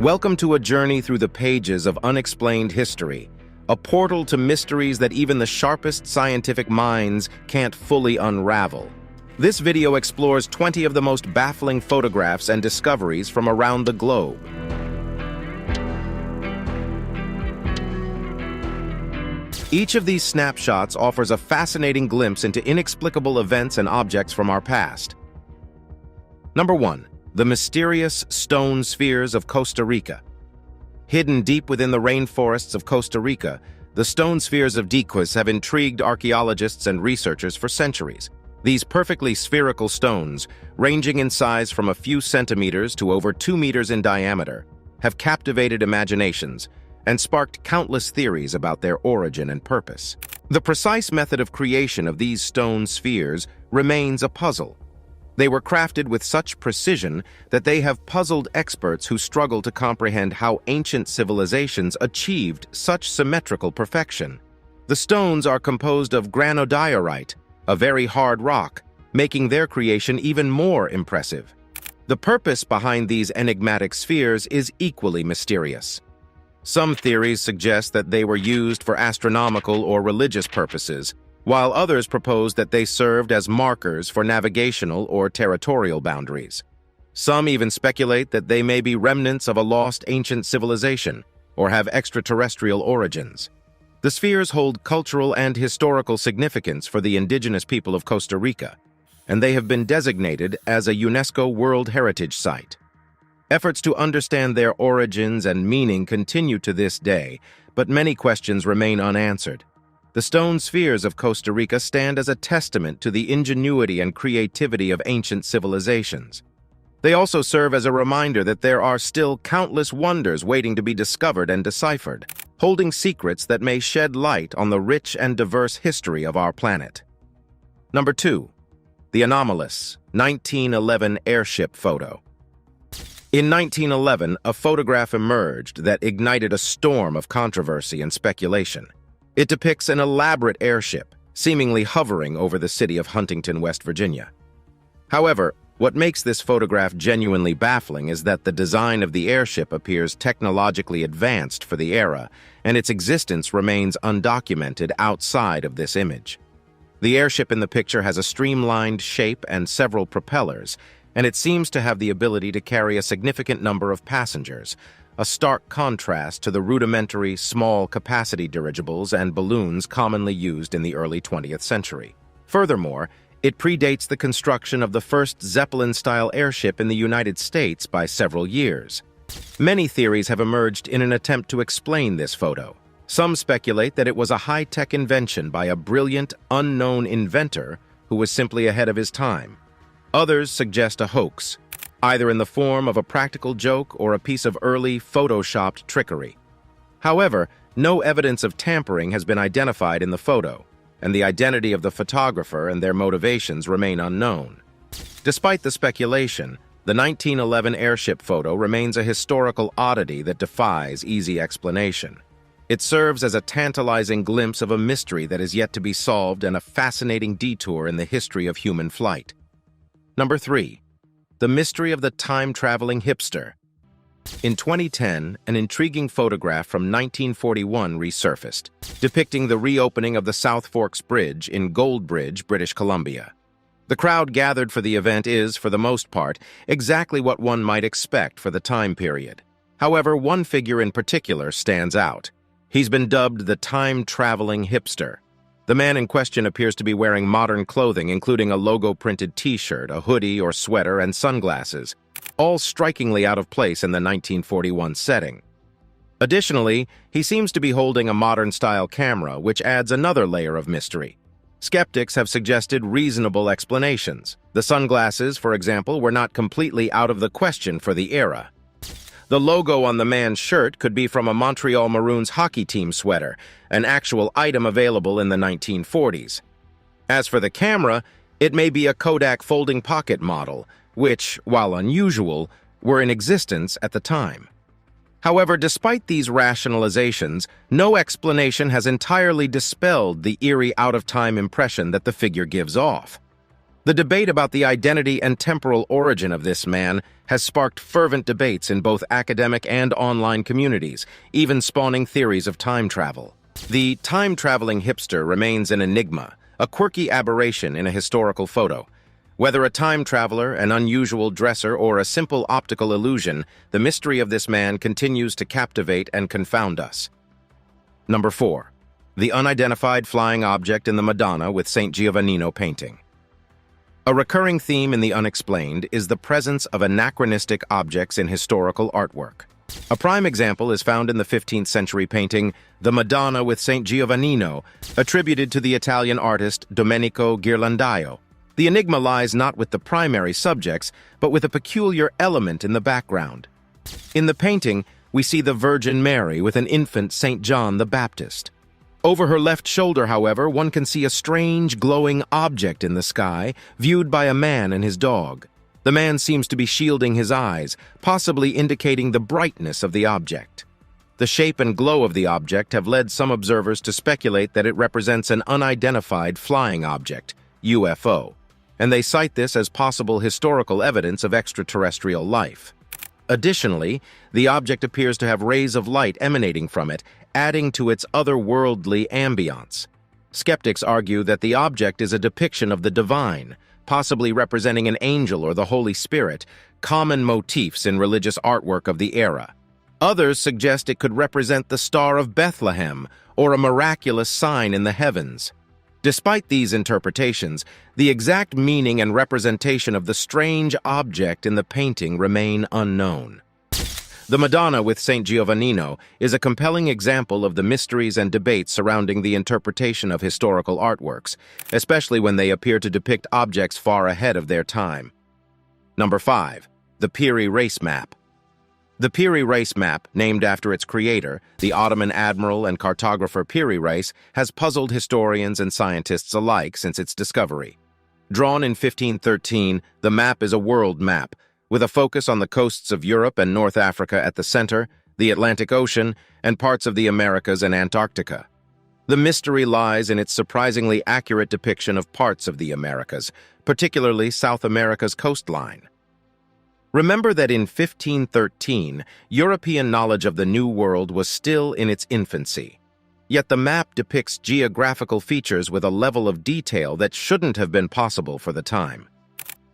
Welcome to a journey through the pages of unexplained history, a portal to mysteries that even the sharpest scientific minds can't fully unravel. This video explores 20 of the most baffling photographs and discoveries from around the globe. Each of these snapshots offers a fascinating glimpse into inexplicable events and objects from our past. Number 1. The mysterious stone spheres of Costa Rica. Hidden deep within the rainforests of Costa Rica, the stone spheres of Diquis have intrigued archaeologists and researchers for centuries. These perfectly spherical stones, ranging in size from a few centimeters to over 2 meters in diameter, have captivated imaginations and sparked countless theories about their origin and purpose. The precise method of creation of these stone spheres remains a puzzle. They were crafted with such precision that they have puzzled experts who struggle to comprehend how ancient civilizations achieved such symmetrical perfection. The stones are composed of granodiorite, a very hard rock, making their creation even more impressive. The purpose behind these enigmatic spheres is equally mysterious. Some theories suggest that they were used for astronomical or religious purposes, while others propose that they served as markers for navigational or territorial boundaries. Some even speculate that they may be remnants of a lost ancient civilization or have extraterrestrial origins. The spheres hold cultural and historical significance for the indigenous people of Costa Rica, and they have been designated as a UNESCO World Heritage Site. Efforts to understand their origins and meaning continue to this day, but many questions remain unanswered. The stone spheres of Costa Rica stand as a testament to the ingenuity and creativity of ancient civilizations. They also serve as a reminder that there are still countless wonders waiting to be discovered and deciphered, holding secrets that may shed light on the rich and diverse history of our planet. Number 2. The anomalous 1911 airship photo. In 1911, a photograph emerged that ignited a storm of controversy and speculation. It depicts an elaborate airship, seemingly hovering over the city of Huntington, West Virginia. However, what makes this photograph genuinely baffling is that the design of the airship appears technologically advanced for the era, and its existence remains undocumented outside of this image. The airship in the picture has a streamlined shape and several propellers, and it seems to have the ability to carry a significant number of passengers, a stark contrast to the rudimentary small-capacity dirigibles and balloons commonly used in the early 20th century. Furthermore, it predates the construction of the first Zeppelin-style airship in the United States by several years. Many theories have emerged in an attempt to explain this photo. Some speculate that it was a high-tech invention by a brilliant, unknown inventor who was simply ahead of his time. Others suggest a hoax, either in the form of a practical joke or a piece of early photoshopped trickery. However, no evidence of tampering has been identified in the photo, and the identity of the photographer and their motivations remain unknown. Despite the speculation, the 1911 airship photo remains a historical oddity that defies easy explanation. It serves as a tantalizing glimpse of a mystery that is yet to be solved and a fascinating detour in the history of human flight. Number 3. The mystery of the time-traveling hipster. In 2010, an intriguing photograph from 1941 resurfaced, depicting the reopening of the South Forks Bridge in Goldbridge, British Columbia. The crowd gathered for the event is, for the most part, exactly what one might expect for the time period. However, one figure in particular stands out. He's been dubbed the time-traveling hipster. The man in question appears to be wearing modern clothing, including a logo-printed t-shirt, a hoodie or sweater, and sunglasses, all strikingly out of place in the 1941 setting. Additionally, he seems to be holding a modern-style camera, which adds another layer of mystery. Skeptics have suggested reasonable explanations. The sunglasses, for example, were not completely out of the question for the era. The logo on the man's shirt could be from a Montreal Maroons hockey team sweater, an actual item available in the 1940s. As for the camera, it may be a Kodak folding pocket model, which, while unusual, were in existence at the time. However, despite these rationalizations, no explanation has entirely dispelled the eerie out-of-time impression that the figure gives off. The debate about the identity and temporal origin of this man has sparked fervent debates in both academic and online communities, even spawning theories of time travel. The time-traveling hipster remains an enigma, a quirky aberration in a historical photo. Whether a time traveler, an unusual dresser, or a simple optical illusion, the mystery of this man continues to captivate and confound us. Number 4. The unidentified flying object in the Madonna with St. Giovannino painting. A recurring theme in the unexplained is the presence of anachronistic objects in historical artwork. A prime example is found in the 15th century painting The Madonna with St. Giovannino, attributed to the Italian artist Domenico Ghirlandaio. The enigma lies not with the primary subjects, but with a peculiar element in the background. In the painting, we see the Virgin Mary with an infant St. John the Baptist. Over her left shoulder, however, one can see a strange glowing object in the sky, viewed by a man and his dog. The man seems to be shielding his eyes, possibly indicating the brightness of the object. The shape and glow of the object have led some observers to speculate that it represents an unidentified flying object, UFO, and they cite this as possible historical evidence of extraterrestrial life. Additionally, the object appears to have rays of light emanating from it, adding to its otherworldly ambiance. Skeptics argue that the object is a depiction of the divine, possibly representing an angel or the Holy Spirit, common motifs in religious artwork of the era. Others suggest it could represent the Star of Bethlehem or a miraculous sign in the heavens. Despite these interpretations, the exact meaning and representation of the strange object in the painting remain unknown. The Madonna with St. Giovannino is a compelling example of the mysteries and debates surrounding the interpretation of historical artworks, especially when they appear to depict objects far ahead of their time. Number 5. The Piri Reis Map. The Piri Reis map, named after its creator, the Ottoman admiral and cartographer Piri Reis, has puzzled historians and scientists alike since its discovery. Drawn in 1513, the map is a world map, with a focus on the coasts of Europe and North Africa at the center, the Atlantic Ocean, and parts of the Americas and Antarctica. The mystery lies in its surprisingly accurate depiction of parts of the Americas, particularly South America's coastline. Remember that in 1513, European knowledge of the New World was still in its infancy. Yet the map depicts geographical features with a level of detail that shouldn't have been possible for the time.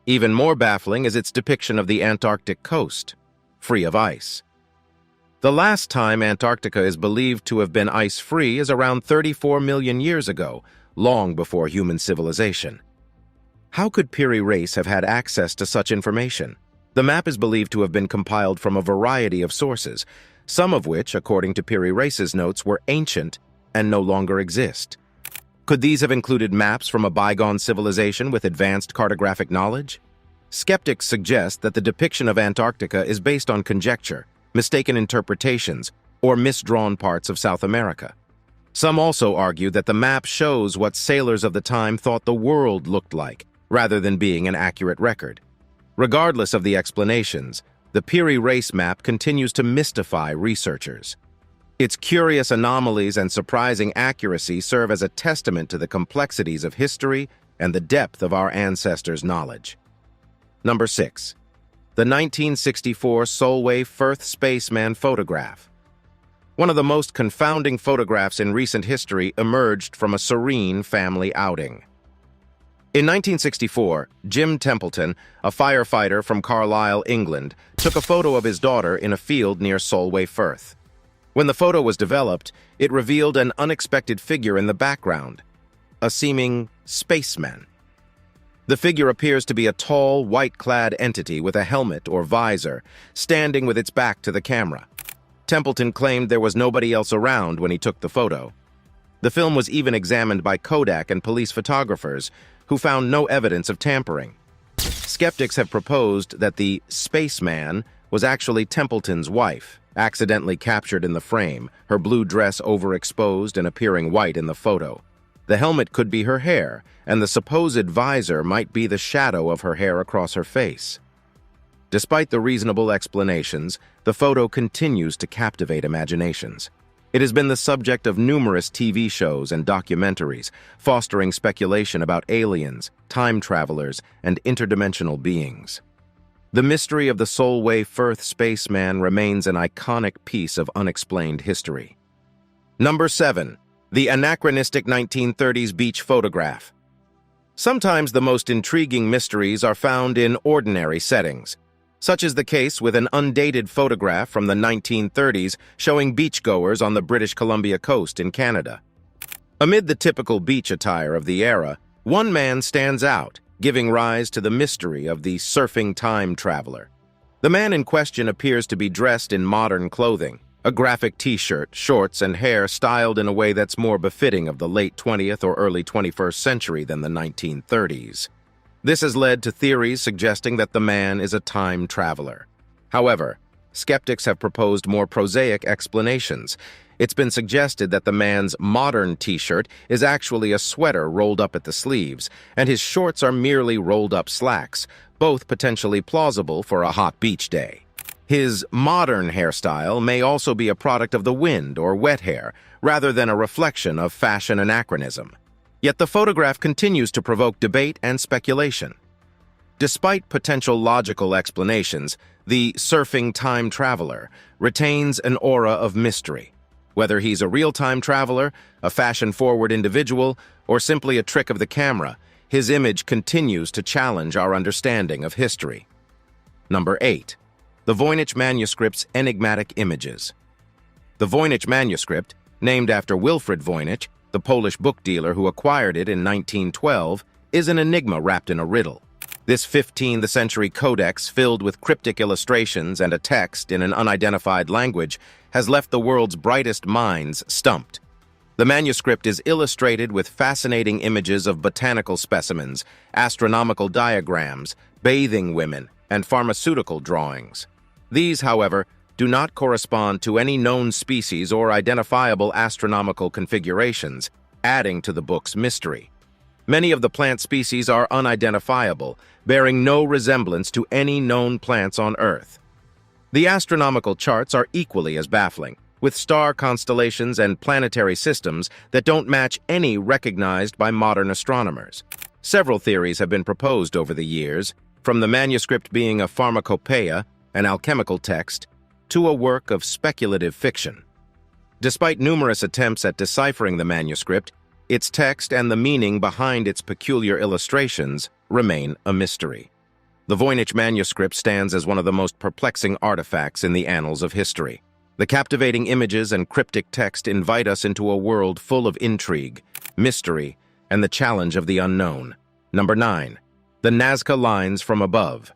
Even more baffling is its depiction of the Antarctic coast, free of ice. The last time Antarctica is believed to have been ice-free is around 34 million years ago, long before human civilization. How could Piri Reis have had access to such information? The map is believed to have been compiled from a variety of sources, some of which, according to Piri Reis's notes, were ancient and no longer exist. Could these have included maps from a bygone civilization with advanced cartographic knowledge? Skeptics suggest that the depiction of Antarctica is based on conjecture, mistaken interpretations, or misdrawn parts of South America. Some also argue that the map shows what sailors of the time thought the world looked like, rather than being an accurate record. Regardless of the explanations, the Piri Reis map continues to mystify researchers. Its curious anomalies and surprising accuracy serve as a testament to the complexities of history and the depth of our ancestors' knowledge. Number 6. The 1964 Solway Firth spaceman photograph. One of the most confounding photographs in recent history emerged from a serene family outing. In 1964, Jim Templeton, a firefighter from Carlisle, England, took a photo of his daughter in a field near Solway Firth. When the photo was developed, it revealed an unexpected figure in the background, a seeming spaceman. The figure appears to be a tall, white-clad entity with a helmet or visor, standing with its back to the camera. Templeton claimed there was nobody else around when he took the photo. The film was even examined by Kodak and police photographers, who found no evidence of tampering. Skeptics have proposed that the spaceman was actually Templeton's wife, accidentally captured in the frame, her blue dress overexposed and appearing white in the photo. The helmet could be her hair, and the supposed visor might be the shadow of her hair across her face. Despite the reasonable explanations, the photo continues to captivate imaginations. It has been the subject of numerous TV shows and documentaries, fostering speculation about aliens, time travelers, and interdimensional beings. The mystery of the Solway Firth spaceman remains an iconic piece of unexplained history. Number 7. The anachronistic 1930s beach photograph. Sometimes the most intriguing mysteries are found in ordinary settings. Such is the case with an undated photograph from the 1930s showing beachgoers on the British Columbia coast in Canada. Amid the typical beach attire of the era, one man stands out, giving rise to the mystery of the surfing time traveler. The man in question appears to be dressed in modern clothing, a graphic t-shirt, shorts, and hair styled in a way that's more befitting of the late 20th or early 21st century than the 1930s. This has led to theories suggesting that the man is a time traveler. However, skeptics have proposed more prosaic explanations. It's been suggested that the man's modern t-shirt is actually a sweater rolled up at the sleeves, and his shorts are merely rolled-up slacks, both potentially plausible for a hot beach day. His modern hairstyle may also be a product of the wind or wet hair, rather than a reflection of fashion anachronism. Yet the photograph continues to provoke debate and speculation. Despite potential logical explanations, the surfing time traveler retains an aura of mystery. Whether he's a real-time traveler, a fashion-forward individual, or simply a trick of the camera, his image continues to challenge our understanding of history. Number 8. The Voynich Manuscript's enigmatic images. The Voynich manuscript, named after Wilfrid Voynich, the Polish book dealer who acquired it in 1912, is an enigma wrapped in a riddle. This 15th century codex, filled with cryptic illustrations and a text in an unidentified language, has left the world's brightest minds stumped. The manuscript is illustrated with fascinating images of botanical specimens, astronomical diagrams, bathing women, and pharmaceutical drawings. These, however, do not correspond to any known species or identifiable astronomical configurations, adding to the book's mystery. Many of the plant species are unidentifiable, bearing no resemblance to any known plants on Earth. The astronomical charts are equally as baffling, with star constellations and planetary systems that don't match any recognized by modern astronomers. Several theories have been proposed over the years, from the manuscript being a pharmacopoeia, an alchemical text, to a work of speculative fiction. Despite numerous attempts at deciphering the manuscript, its text and the meaning behind its peculiar illustrations remain a mystery. The Voynich manuscript stands as one of the most perplexing artifacts in the annals of history. The captivating images and cryptic text invite us into a world full of intrigue, mystery, and the challenge of the unknown. Number 9. The Nazca Lines from Above.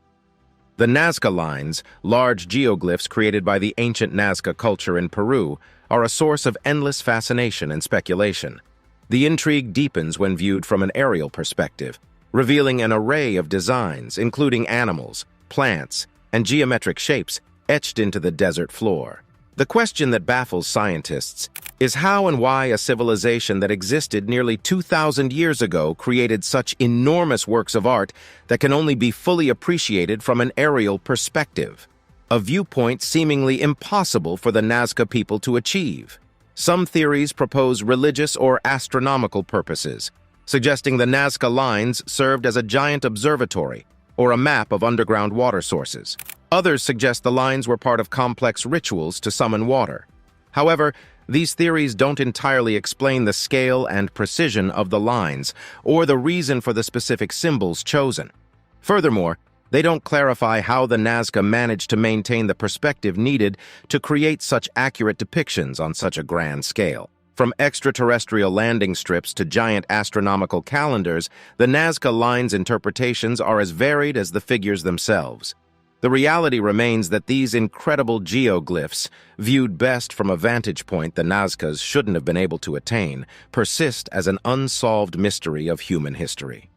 The Nazca Lines, large geoglyphs created by the ancient Nazca culture in Peru, are a source of endless fascination and speculation. The intrigue deepens when viewed from an aerial perspective, revealing an array of designs, including animals, plants, and geometric shapes etched into the desert floor. The question that baffles scientists is how and why a civilization that existed nearly 2,000 years ago created such enormous works of art that can only be fully appreciated from an aerial perspective, a viewpoint seemingly impossible for the Nazca people to achieve. Some theories propose religious or astronomical purposes, suggesting the Nazca Lines served as a giant observatory or a map of underground water sources. Others suggest the lines were part of complex rituals to summon water. However, these theories don't entirely explain the scale and precision of the lines or the reason for the specific symbols chosen. Furthermore, they don't clarify how the Nazca managed to maintain the perspective needed to create such accurate depictions on such a grand scale. From extraterrestrial landing strips to giant astronomical calendars, the Nazca Lines' interpretations are as varied as the figures themselves. The reality remains that these incredible geoglyphs, viewed best from a vantage point the Nazcas shouldn't have been able to attain, persist as an unsolved mystery of human history.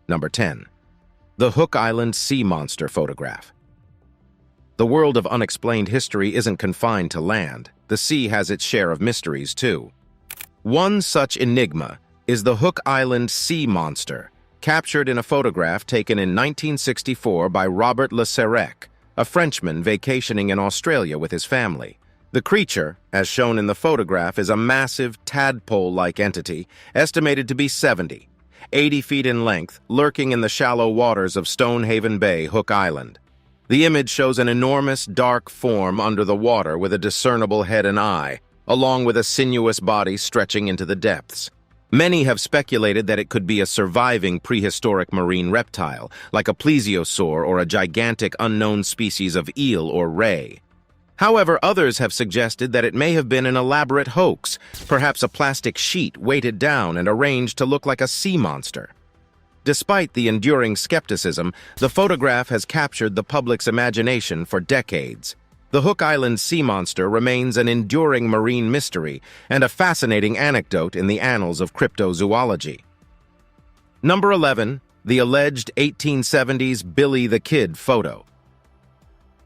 Number 10. The Hook Island Sea Monster Photograph. The world of unexplained history isn't confined to land. The sea has its share of mysteries, too. One such enigma is the Hook Island Sea Monster, captured in a photograph taken in 1964 by Robert Le Serrec, a Frenchman vacationing in Australia with his family. The creature, as shown in the photograph, is a massive tadpole-like entity, estimated to be 80 feet in length, lurking in the shallow waters of Stonehaven Bay, Hook Island. The image shows an enormous, dark form under the water with a discernible head and eye, along with a sinuous body stretching into the depths. Many have speculated that it could be a surviving prehistoric marine reptile, like a plesiosaur or a gigantic unknown species of eel or ray. However, others have suggested that it may have been an elaborate hoax, perhaps a plastic sheet weighted down and arranged to look like a sea monster. Despite the enduring skepticism, the photograph has captured the public's imagination for decades. The Hook Island sea monster remains an enduring marine mystery and a fascinating anecdote in the annals of cryptozoology. Number 11. The alleged 1870s Billy the Kid photo.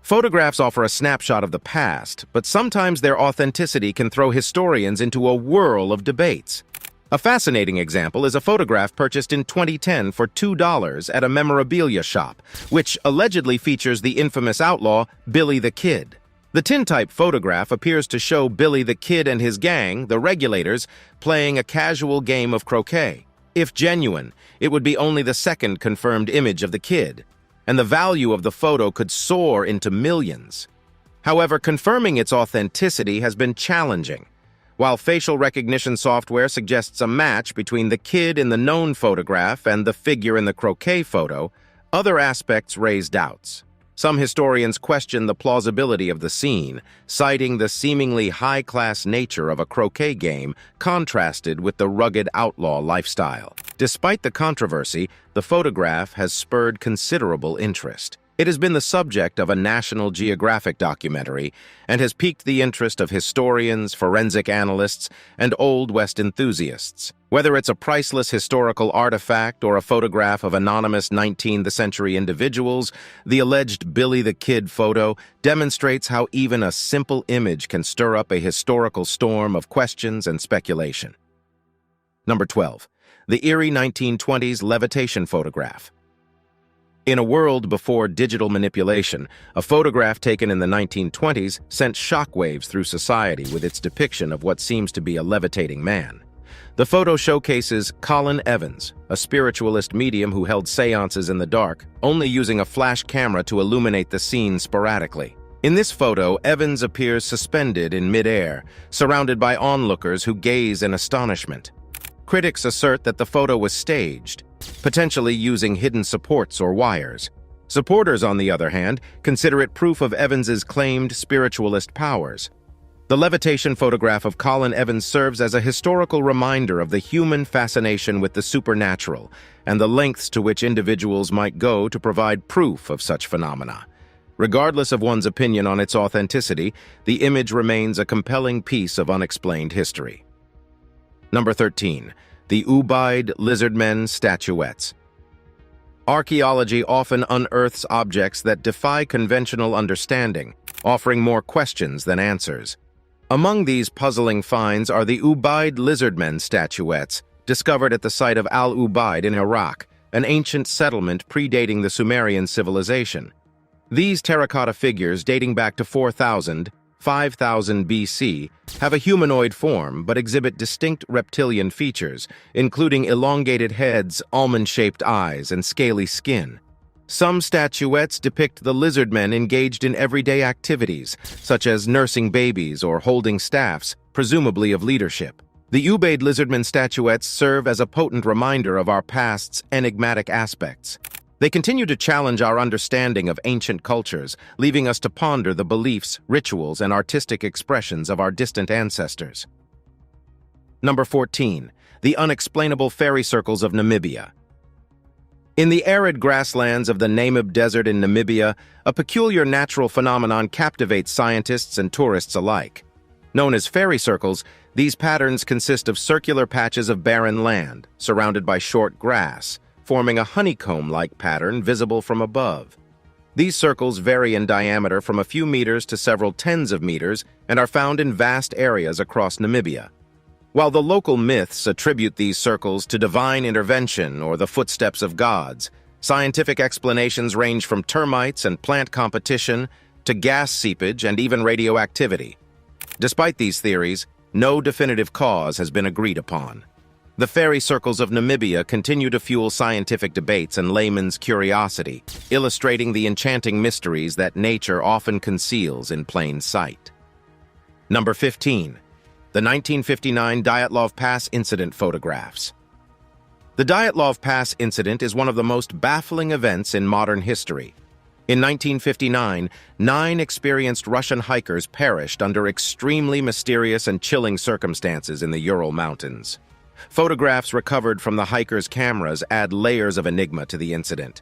Photographs offer a snapshot of the past, but sometimes their authenticity can throw historians into a whirl of debates. A fascinating example is a photograph purchased in 2010 for $2 at a memorabilia shop, which allegedly features the infamous outlaw Billy the Kid. The tintype photograph appears to show Billy the Kid and his gang, the Regulators, playing a casual game of croquet. If genuine, it would be only the second confirmed image of the Kid, and the value of the photo could soar into millions. However, confirming its authenticity has been challenging. While facial recognition software suggests a match between the Kid in the known photograph and the figure in the croquet photo, other aspects raise doubts. Some historians question the plausibility of the scene, citing the seemingly high-class nature of a croquet game contrasted with the rugged outlaw lifestyle. Despite the controversy, the photograph has spurred considerable interest. It has been the subject of a National Geographic documentary and has piqued the interest of historians, forensic analysts, and Old West enthusiasts. Whether it's a priceless historical artifact or a photograph of anonymous 19th century individuals, the alleged Billy the Kid photo demonstrates how even a simple image can stir up a historical storm of questions and speculation. Number 12. The eerie 1920s levitation photograph. In a world before digital manipulation, a photograph taken in the 1920s sent shockwaves through society with its depiction of what seems to be a levitating man. The photo showcases Colin Evans, a spiritualist medium who held seances in the dark, only using a flash camera to illuminate the scene sporadically. In this photo, Evans appears suspended in mid-air, surrounded by onlookers who gaze in astonishment. Critics assert that the photo was staged, potentially using hidden supports or wires. Supporters, on the other hand, consider it proof of Evans's claimed spiritualist powers. The levitation photograph of Colin Evans serves as a historical reminder of the human fascination with the supernatural and the lengths to which individuals might go to provide proof of such phenomena. Regardless of one's opinion on its authenticity, the image remains a compelling piece of unexplained history. Number 13. The Ubaid Lizardmen Statuettes. Archaeology often unearths objects that defy conventional understanding, offering more questions than answers. Among these puzzling finds are the Ubaid Lizardmen statuettes, discovered at the site of Al-Ubaid in Iraq, an ancient settlement predating the Sumerian civilization. These terracotta figures, dating back to 5000 BC, have a humanoid form but exhibit distinct reptilian features, including elongated heads, almond-shaped eyes, and scaly skin. Some statuettes depict the lizardmen engaged in everyday activities, such as nursing babies or holding staffs, presumably of leadership. The Ubaid lizardmen statuettes serve as a potent reminder of our past's enigmatic aspects. They continue to challenge our understanding of ancient cultures, leaving us to ponder the beliefs, rituals, and artistic expressions of our distant ancestors. Number 14. The Unexplainable Fairy Circles of Namibia. In the arid grasslands of the Namib Desert in Namibia, a peculiar natural phenomenon captivates scientists and tourists alike. Known as fairy circles, these patterns consist of circular patches of barren land, surrounded by short grass, forming a honeycomb-like pattern visible from above. These circles vary in diameter from a few meters to several tens of meters and are found in vast areas across Namibia. While the local myths attribute these circles to divine intervention or the footsteps of gods, scientific explanations range from termites and plant competition to gas seepage and even radioactivity. Despite these theories, no definitive cause has been agreed upon. The fairy circles of Namibia continue to fuel scientific debates and layman's curiosity, illustrating the enchanting mysteries that nature often conceals in plain sight. Number 15. The 1959 Dyatlov Pass Incident Photographs. The Dyatlov Pass incident is one of the most baffling events in modern history. In 1959, 9 experienced Russian hikers perished under extremely mysterious and chilling circumstances in the Ural Mountains. Photographs recovered from the hikers' cameras add layers of enigma to the incident.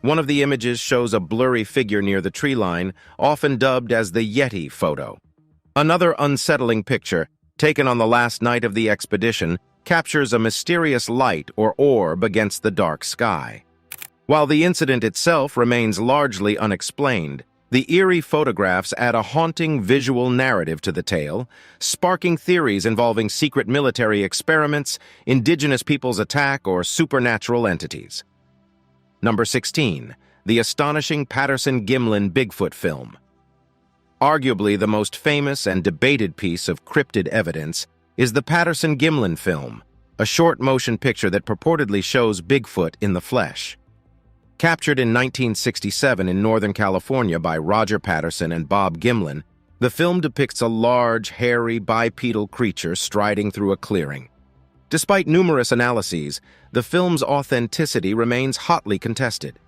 One of the images shows a blurry figure near the tree line, often dubbed as the Yeti photo. Another unsettling picture, taken on the last night of the expedition, captures a mysterious light or orb against the dark sky. While the incident itself remains largely unexplained, the eerie photographs add a haunting visual narrative to the tale, sparking theories involving secret military experiments, indigenous peoples' attack, or supernatural entities. Number 16. The astonishing Patterson-Gimlin Bigfoot film. Arguably the most famous and debated piece of cryptid evidence is the Patterson-Gimlin film, a short motion picture that purportedly shows Bigfoot in the flesh. Captured in 1967 in Northern California by Roger Patterson and Bob Gimlin, the film depicts a large, hairy, bipedal creature striding through a clearing. Despite numerous analyses, the film's authenticity remains hotly contested.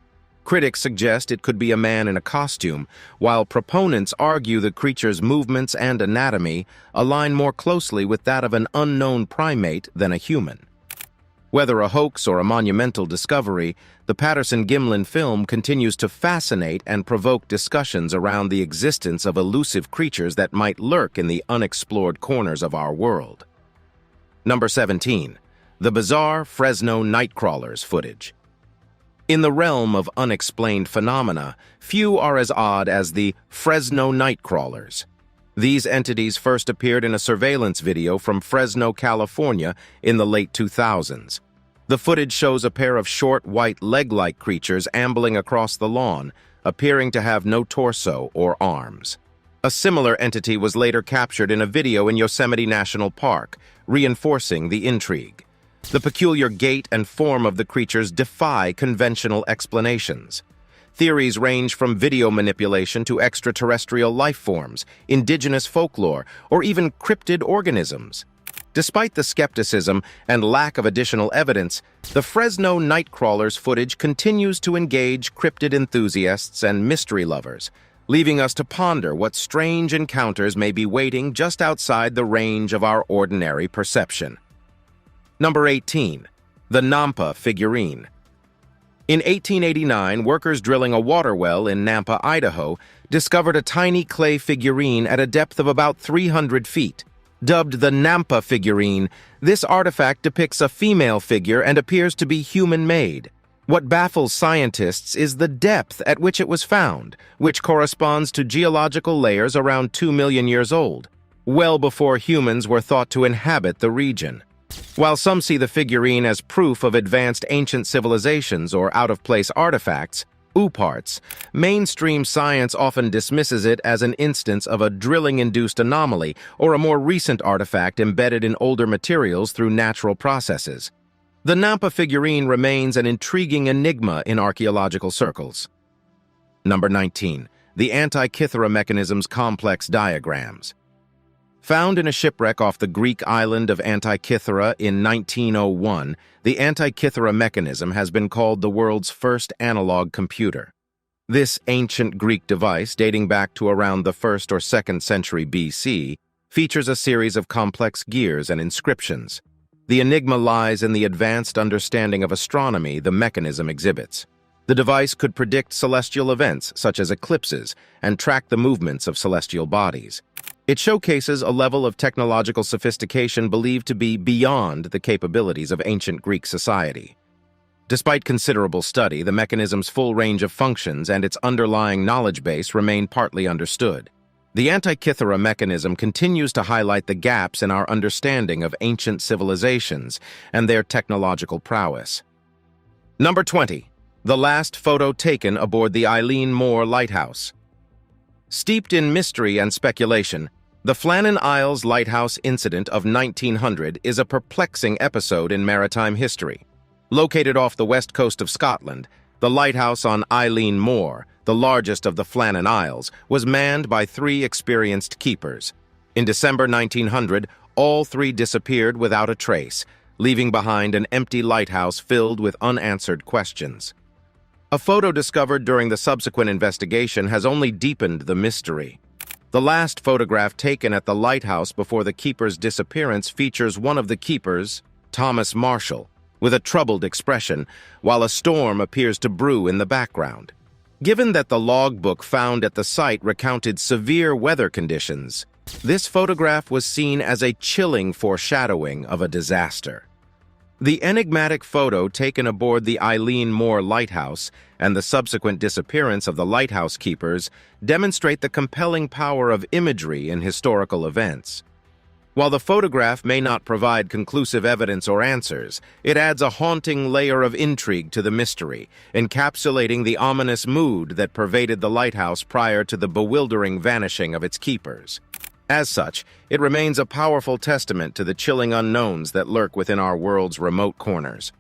Critics suggest it could be a man in a costume, while proponents argue the creature's movements and anatomy align more closely with that of an unknown primate than a human. Whether a hoax or a monumental discovery, the Patterson-Gimlin film continues to fascinate and provoke discussions around the existence of elusive creatures that might lurk in the unexplored corners of our world. Number 17. The bizarre Fresno Nightcrawlers footage. In the realm of unexplained phenomena, few are as odd as the Fresno Nightcrawlers. These entities first appeared in a surveillance video from Fresno, California in the late 2000s. The footage shows a pair of short, white, leg-like creatures ambling across the lawn, appearing to have no torso or arms. A similar entity was later captured in a video in Yosemite National Park, reinforcing the intrigue. The peculiar gait and form of the creatures defy conventional explanations. Theories range from video manipulation to extraterrestrial life forms, indigenous folklore, or even cryptid organisms. Despite the skepticism and lack of additional evidence, the Fresno Nightcrawlers footage continues to engage cryptid enthusiasts and mystery lovers, leaving us to ponder what strange encounters may be waiting just outside the range of our ordinary perception. Number 18. The Nampa Figurine. In 1889, workers drilling a water well in Nampa, Idaho, discovered a tiny clay figurine at a depth of about 300 feet. Dubbed the Nampa figurine, this artifact depicts a female figure and appears to be human-made. What baffles scientists is the depth at which it was found, which corresponds to geological layers around 2 million years old, well before humans were thought to inhabit the region. While some see the figurine as proof of advanced ancient civilizations or out-of-place artifacts, OOPArts, mainstream science often dismisses it as an instance of a drilling-induced anomaly or a more recent artifact embedded in older materials through natural processes. The Nampa figurine remains an intriguing enigma in archaeological circles. Number 19. The Antikythera mechanism's complex diagrams. Found in a shipwreck off the Greek island of Antikythera in 1901, the Antikythera mechanism has been called the world's first analog computer. This ancient Greek device, dating back to around the 1st or 2nd century BC, features a series of complex gears and inscriptions. The enigma lies in the advanced understanding of astronomy the mechanism exhibits. The device could predict celestial events, such as eclipses, and track the movements of celestial bodies. It showcases a level of technological sophistication believed to be beyond the capabilities of ancient Greek society. Despite considerable study, the mechanism's full range of functions and its underlying knowledge base remain partly understood. The Antikythera mechanism continues to highlight the gaps in our understanding of ancient civilizations and their technological prowess. Number 20. The last photo taken aboard the Eileen Moore Lighthouse. Steeped in mystery and speculation, The Flannan Isles lighthouse incident of 1900 is a perplexing episode in maritime history. Located off the west coast of Scotland, the lighthouse on Eilean Moor, the largest of the Flannan Isles, was manned by 3 experienced keepers. In December 1900, all 3 disappeared without a trace, leaving behind an empty lighthouse filled with unanswered questions. A photo discovered during the subsequent investigation has only deepened the mystery. The last photograph taken at the lighthouse before the keeper's disappearance features one of the keepers, Thomas Marshall, with a troubled expression, while a storm appears to brew in the background. Given that the logbook found at the site recounted severe weather conditions, this photograph was seen as a chilling foreshadowing of a disaster. The enigmatic photo taken aboard the Eilean Moor lighthouse and the subsequent disappearance of the lighthouse keepers demonstrate the compelling power of imagery in historical events. While the photograph may not provide conclusive evidence or answers, it adds a haunting layer of intrigue to the mystery, encapsulating the ominous mood that pervaded the lighthouse prior to the bewildering vanishing of its keepers. As such, it remains a powerful testament to the chilling unknowns that lurk within our world's remote corners.